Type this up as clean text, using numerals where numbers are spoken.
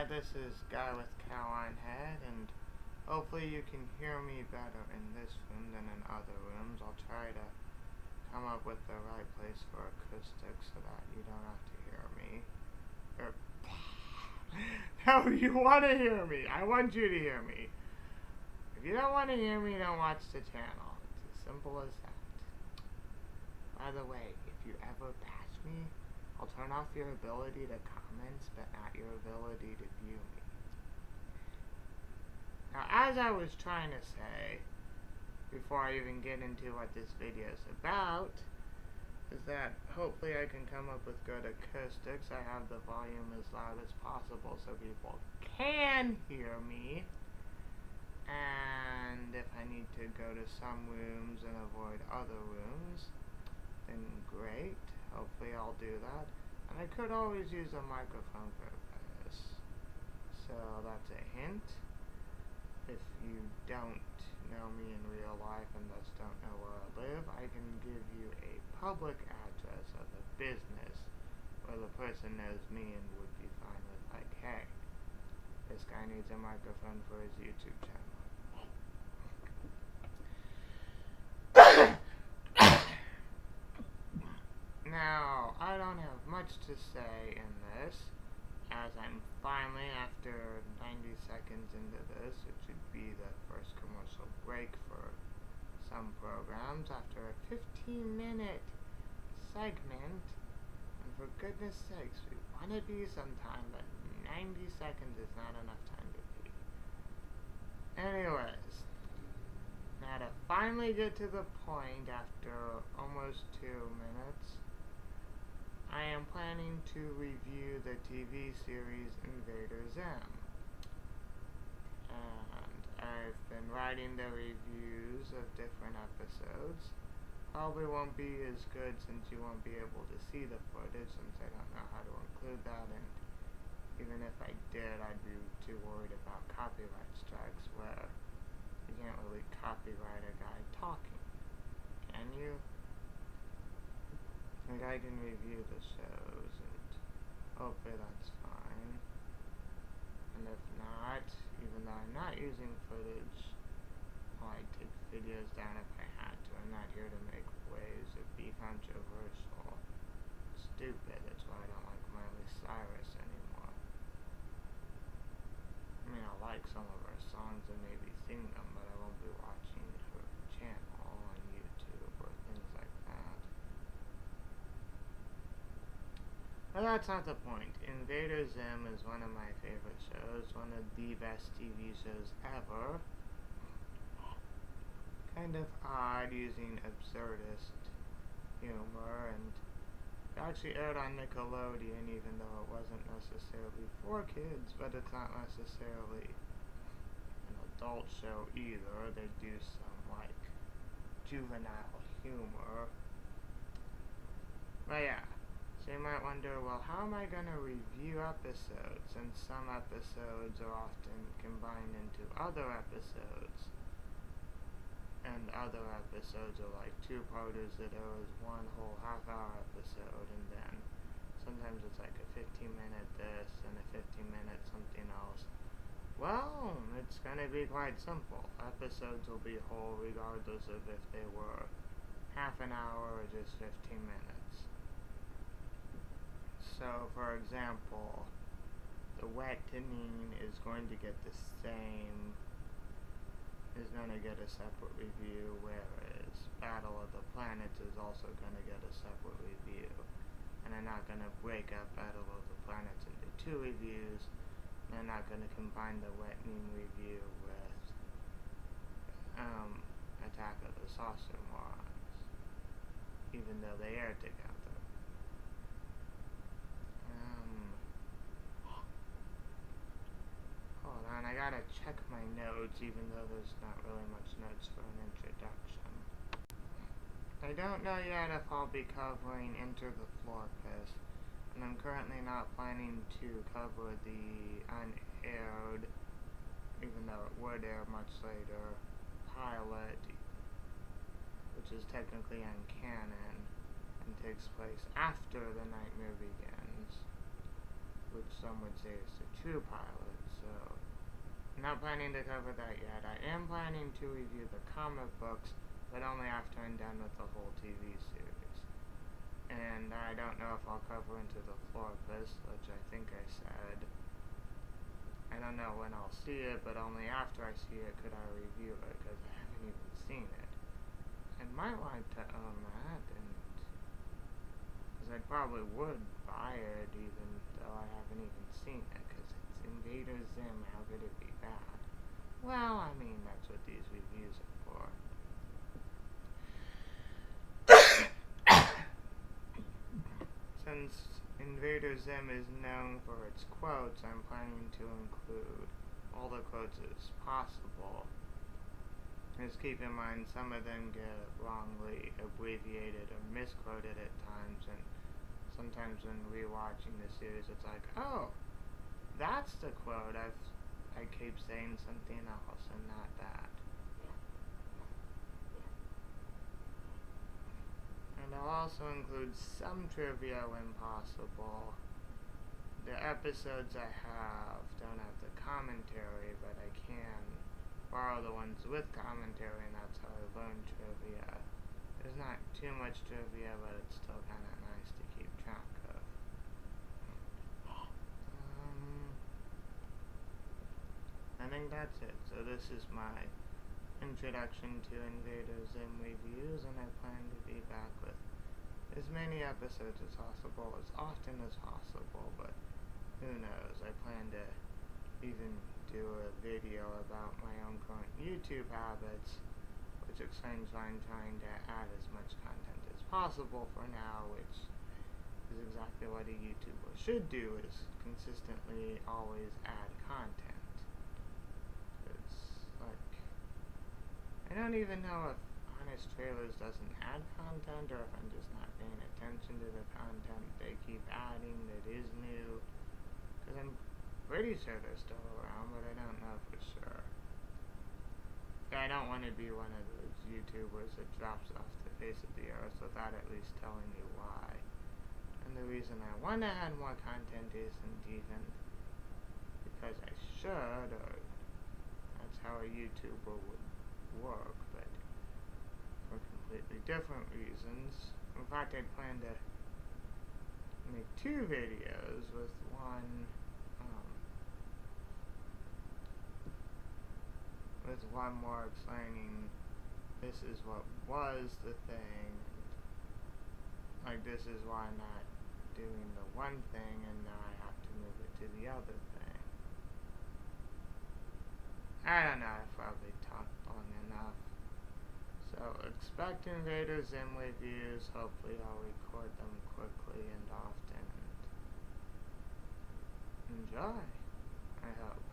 this is Guy with Cow on Head, and hopefully you can hear me better in this room than in other rooms. I'll try to come up with the right place for acoustics so that you don't have to hear me. No, you want to hear me. I want you to hear me. If you don't want to hear me, don't watch the channel. It's as simple as that. By the way, if you ever bash me, I'll turn off your ability to comment, but not your ability to view me. Now, as I was trying to say, before I even get into what this video is about, is that hopefully I can come up with good acoustics. I have the volume as loud as possible so people can hear me. And if I need to go to some rooms and avoid other rooms, then great. Hopefully I'll do that. And I could always use a microphone for this. So that's a hint. If you don't know me in real life and thus don't know where I live, I can give you a public address of a business where the person knows me and would be fine with, like, hey, this guy needs a microphone for his YouTube channel. Now, I don't have much to say in this, as I'm finally, after 90 seconds into this, it should be the first commercial break for some programs, after a 15-minute segment, and for goodness sakes, we want to be sometime, but 90 seconds is not enough time to be. Anyways, now to finally get to the point after almost 2 minutes, I am planning to review the TV series Invader Zim. And I've been writing the reviews of different episodes. Probably won't be as good since you won't be able to see the footage since I don't know how to include that, and even if I did, I'd be too worried about copyright strikes where you can't really copyright a guy talking, can you? Like, I can review the shows, and hopefully that's fine. And if not, even though I'm not using footage, well, I'd take videos down if I had to. I'm not here to make waves or be controversial. Stupid, that's why I don't like Miley Cyrus anymore. I mean, I like some of her songs and maybe sing them, but I won't be watching her channel on YouTube or things like that. But that's not the point. Invader Zim is one of my favorite shows, one of the best TV shows ever. Kind of odd using absurdist humor, and it actually aired on Nickelodeon, even though it wasn't necessarily for kids, but it's not necessarily an adult show either. They do some, like, juvenile humor. But yeah. So you might wonder, well, how am I going to review episodes, since some episodes are often combined into other episodes, and other episodes are like two-parters that are as one whole half-hour episode, and then sometimes it's like a 15-minute this and a 15-minute something else. Well, it's going to be quite simple. Episodes will be whole regardless of if they were half an hour or just 15 minutes. So, for example, the wettening is going to get a separate review, whereas Battle of the Planets is also going to get a separate review. And I'm not going to break up Battle of the Planets into 2 reviews, and I'm not going to combine the wettening review with Attack of the Saucer Morons, even though they air together. Hold on, I gotta check my notes, even though there's not really much notes for an introduction. I don't know yet if I'll be covering Enter the Floor Piss, and I'm currently not planning to cover the unaired, even though it would air much later, pilot, which is technically uncanon, and takes place after The Nightmare Begins, which some would say is the true pilot, so I'm not planning to cover that yet. I am planning to review the comic books, but only after I'm done with the whole TV series. And I don't know if I'll cover Into the Florpus, which I think I said. I don't know when I'll see it, but only after I see it could I review it, because I haven't even seen it. I might like to own that, because I probably would buy it even though I haven't even seen it, because it's Invader Zim. How could it be bad? Well, I mean, that's what these reviews are for. Since Invader Zim is known for its quotes, I'm planning to include all the quotes as possible. Just keep in mind some of them get wrongly abbreviated or misquoted at times, and sometimes when rewatching the series it's like, oh, that's the quote, I keep saying something else and not that. And I'll also include some trivia when possible. The episodes I have don't have the commentary, but I can borrow the ones with commentary, and that's how I learn trivia. There's not too much trivia, but it's still kind of nice to keep track of. I think that's it. So this is my introduction to Invader Zim reviews, and I plan to be back with as many episodes as possible, as often as possible, but who knows. I plan to even do a video about my own current YouTube habits, which explains why I'm trying to add as much content as possible for now, which is exactly what a YouTuber should do, is consistently always add content. It's like, I don't even know if Honest Trailers doesn't add content, or if I'm just not paying attention to the content they keep adding that is new, because I'm pretty sure they're still around, but I don't know for sure. I don't want to be one of those YouTubers that drops off the face of the earth without at least telling you why. And the reason I want to add more content isn't even because I should, or that's how a YouTuber would work, but for completely different reasons. In fact, I plan to make 2 videos, with one more explaining this is what was the thing, like this is why I'm not doing the one thing and now I have to move it to the other thing. I don't know, I've probably talked long enough. So expect Invader Zim reviews. Hopefully I'll record them quickly and often, and enjoy, I hope.